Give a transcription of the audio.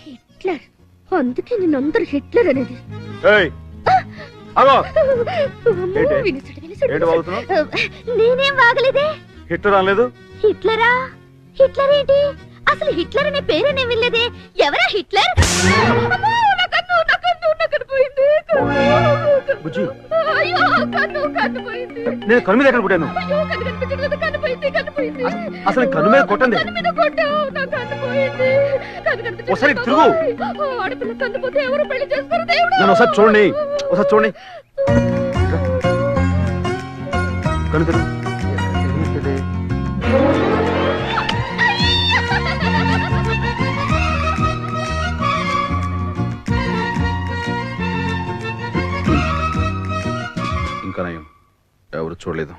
Hitler, అందుకే నిన్నందరూ Hitler అనేది. నేనేం వాగలేదే. హిట్లర్ అనలేదు. హిట్లరా? హిట్లర్ ఏంటి? అసలు హిట్లర్ అనే పేరేనే వినలేదే. ఎవరా హిట్లర్? నేను కన్ను మీద ఎక్కడ కొట్టాను? అసలు కన్ను మీద కొట్టండి. ఒకసారి తిరుగు. నన్ను ఒకసారి చూడండి, ఒకసారి చూడండి. కన్ను తిరుగు. ఇంకా నయం, ఎవరు చూడలేదు.